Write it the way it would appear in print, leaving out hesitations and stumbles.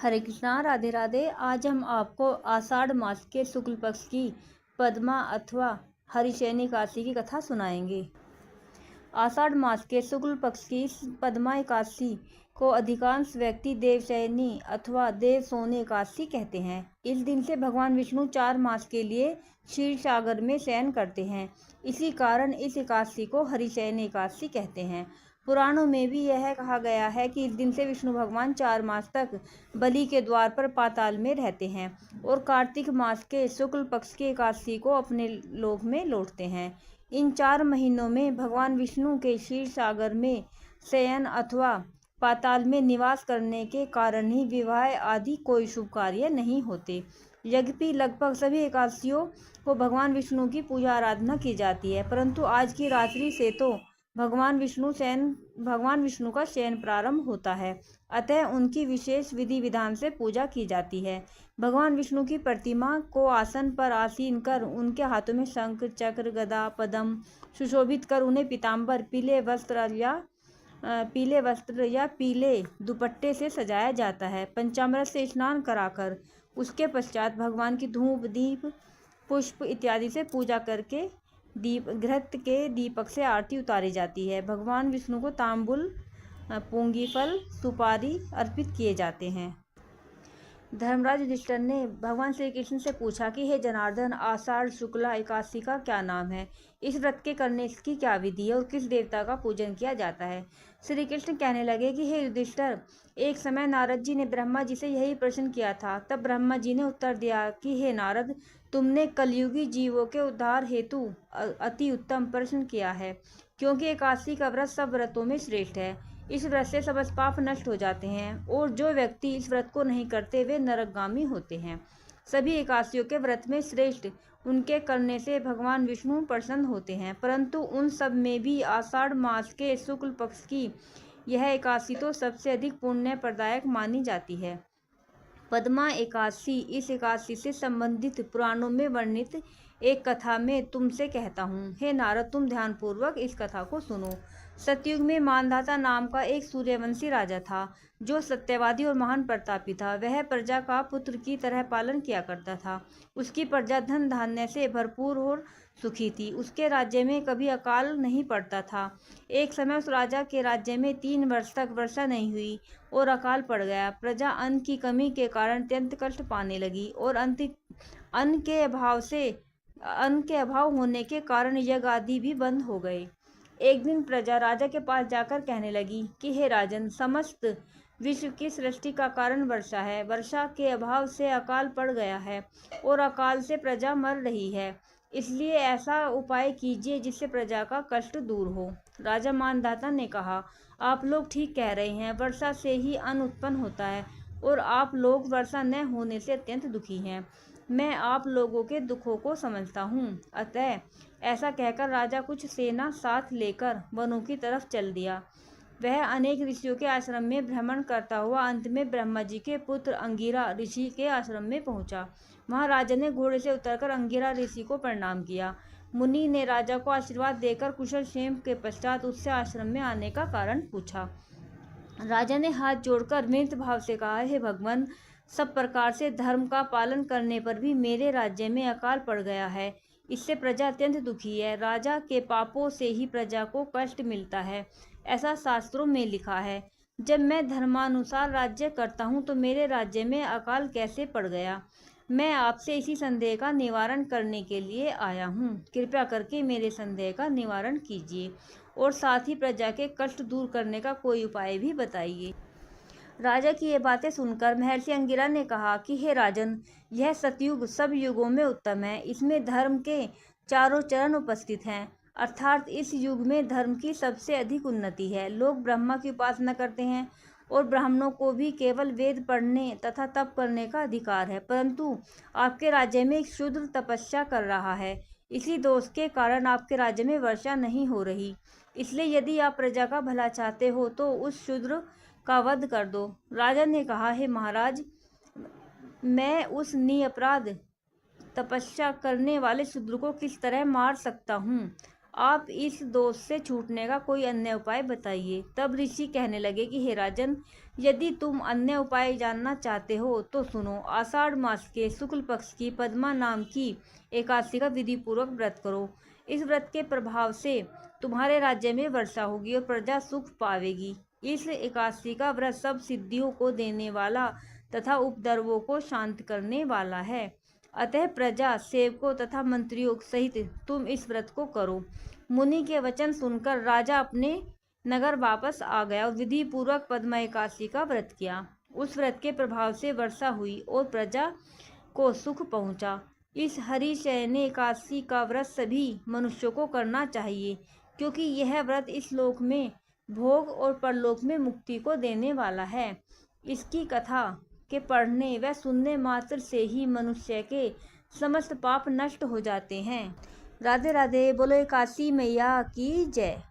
हरे कृष्णा, राधे राधे। आज हम आपको आषाढ़ मास के शुक्ल पक्ष की पद्मा अथवा हरिशयनी एकादशी की कथा सुनाएंगे। आषाढ़ मास के शुक्ल पक्ष की इस पद्मा एकादशी को अधिकांश व्यक्ति देवशयनी अथवा देवशोनी एकादशी कहते हैं। इस दिन से भगवान विष्णु 4 मास के लिए क्षीर सागर में शयन करते हैं। इसी कारण इस एकादशी को हरिशयनी एकादशी कहते हैं। पुराणों में भी यह कहा गया है कि इस दिन से विष्णु भगवान 4 मास तक बलि के द्वार पर पाताल में रहते हैं और कार्तिक मास के शुक्ल पक्ष की एकादशी को अपने लोक में लौटते हैं। इन 4 महीनों में भगवान विष्णु के क्षीर सागर में शयन अथवा पाताल में निवास करने के कारण ही विवाह आदि कोई शुभ कार्य नहीं होते। यद्यपि लगभग सभी एकादशियों को भगवान विष्णु की पूजा आराधना की जाती है, परंतु आज की रात्रि से तो भगवान विष्णु का शयन प्रारंभ होता है, अतः उनकी विशेष विधि विधान से पूजा की जाती है। भगवान विष्णु की प्रतिमा को आसन पर आसीन कर उनके हाथों में शंख, चक्र, गदा, पद्म सुशोभित कर उन्हें पीताम्बर, पीले वस्त्र या पीले दुपट्टे से सजाया जाता है। पंचामृत से स्नान कराकर उसके पश्चात भगवान की धूप, दीप, पुष्प इत्यादि से पूजा करके घृत के दीपक से आरती उतारी जाती है। भगवान विष्णु को तांबुल, पूंगीफल, सुपारी अर्पित किए जाते हैं। धर्मराज युधिष्ठिर ने भगवान श्री कृष्ण से पूछा कि हे जनार्दन, आषाढ़ शुक्ला एकादशी का क्या नाम है? इस व्रत के करने की क्या विधि है और किस देवता का पूजन किया जाता है? श्री कृष्ण कहने लगे कि हे युधिष्ठिर, एक समय नारद जी ने ब्रह्मा जी से यही प्रश्न किया था। तब ब्रह्मा जी ने उत्तर दिया कि हे नारद, तुमने कलयुगी जीवों के उद्धार हेतु अति उत्तम प्रश्न किया है, क्योंकि एकादशी का व्रत सब व्रतों में श्रेष्ठ है। इस व्रत से सब पाप नष्ट हो जाते हैं और जो व्यक्ति इस व्रत को नहीं करते वे नरकगामी होते हैं। सभी एकादशियों के व्रत में श्रेष्ठ उनके करने से भगवान विष्णु प्रसन्न होते हैं, परंतु उन सब में भी आषाढ़ मास के शुक्ल पक्ष की यह एकादशी तो सबसे अधिक पुण्य प्रदायक मानी जाती है। पद्मा एकादशी, इस एकादशी से संबंधित पुराणों में वर्णित एक कथा में तुमसे कहता हूँ। हे नारद, तुम ध्यानपूर्वक इस कथा को सुनो। सतयुग में मानधाता नाम का एक सूर्यवंशी राजा था, जो सत्यवादी और महान प्रतापी था। वह प्रजा का पुत्र की तरह पालन किया करता था। उसकी प्रजा धन धान्य से भरपूर और सुखी थी। उसके राज्य में कभी अकाल नहीं पड़ता था। एक समय उस राजा के राज्य में 3 वर्ष तक वर्षा नहीं हुई और अकाल पड़ गया। प्रजा अन्न की कमी के कारण अत्यंत कष्ट पाने लगी और अन्न के अभाव होने के कारण यज्ञ आदि भी बंद हो गए। एक दिन प्रजा राजा के पास जाकर कहने लगी कि हे राजन, समस्त विश्व की सृष्टि का कारण वर्षा है। वर्षा के अभाव से अकाल पड़ गया है और अकाल से प्रजा मर रही है। इसलिए ऐसा उपाय कीजिए जिससे प्रजा का कष्ट दूर हो। राजा मानधाता ने कहा, आप लोग ठीक कह रहे हैं। वर्षा से ही अन्न उत्पन्न होता है और आप लोग वर्षा न होने से अत्यंत दुखी हैं। मैं आप लोगों के दुखों को समझता हूँ। अतः ऐसा कहकर राजा कुछ सेना साथ लेकर वनों की तरफ चल दिया। वह अनेक ऋषियों के आश्रम में भ्रमण करता हुआ अंत में ब्रह्मा जी के पुत्र अंगिरा ऋषि के आश्रम में पहुंचा। वहां राजा ने घोड़े से उतरकर अंगिरा ऋषि को प्रणाम किया। मुनि ने राजा को आशीर्वाद देकर कुशल क्षेम के पश्चात उससे आश्रम में आने का कारण पूछा। राजा ने हाथ जोड़कर विनम्र भाव से कहा, हे भगवान, सब प्रकार से धर्म का पालन करने पर भी मेरे राज्य में अकाल पड़ गया है। इससे प्रजा अत्यंत दुखी है। राजा के पापों से ही प्रजा को कष्ट मिलता है, ऐसा शास्त्रों में लिखा है। जब मैं धर्मानुसार राज्य करता हूँ तो मेरे राज्य में अकाल कैसे पड़ गया? मैं आपसे इसी संदेह का निवारण करने के लिए आया हूँ। कृपया करके मेरे संदेह का निवारण कीजिए और साथ ही प्रजा के कष्ट दूर करने का कोई उपाय भी बताइए। राजा की ये बातें सुनकर महर्षि अंगिरा ने कहा कि हे राजन, यह सतयुग सब युगों में उत्तम है। इसमें धर्म के चारों चरण उपस्थित हैं, अर्थात इस युग में धर्म की सबसे अधिक उन्नति है। लोग ब्रह्मा की उपासना करते हैं और ब्राह्मणों को भी केवल वेद पढ़ने तथा तप करने का अधिकार है, परंतु आपके राज्य में एक शूद्र तपस्या कर रहा है। इसी दोष के कारण आपके राज्य में वर्षा नहीं हो रही। इसलिए यदि आप प्रजा का भला चाहते हो तो उस शूद्र का वध कर दो। राजा ने कहा, हे महाराज, मैं उस निरपराध तपस्या करने वाले शूद्र को किस तरह मार सकता हूँ? आप इस दोष से छूटने का कोई अन्य उपाय बताइए। तब ऋषि कहने लगे कि हे राजन, यदि तुम अन्य उपाय जानना चाहते हो तो सुनो। आषाढ़ मास के शुक्ल पक्ष की पद्मा नाम की एकादशी का विधि पूर्वक व्रत करो। इस व्रत के प्रभाव से तुम्हारे राज्य में वर्षा होगी और प्रजा सुख पावेगी। इस एकादशी का व्रत सब सिद्धियों को देने वाला तथा उपद्रवों को शांत करने वाला है। अतः प्रजा, सेवकों तथा मंत्रियों सहित तुम इस व्रत को करो। मुनि के वचन सुनकर राजा अपने नगर वापस आ गया और विधि पूर्वक पद्मा एकादशी का व्रत किया। उस व्रत के प्रभाव से वर्षा हुई और प्रजा को सुख पहुंचा। इस हरिशयनी एकादशी का व्रत सभी मनुष्यों को करना चाहिए, क्योंकि यह व्रत इस लोक में भोग और परलोक में मुक्ति को देने वाला है। इसकी कथा के पढ़ने व सुनने मात्र से ही मनुष्य के समस्त पाप नष्ट हो जाते हैं। राधे राधे। बोलो एकादशी मैया की जय।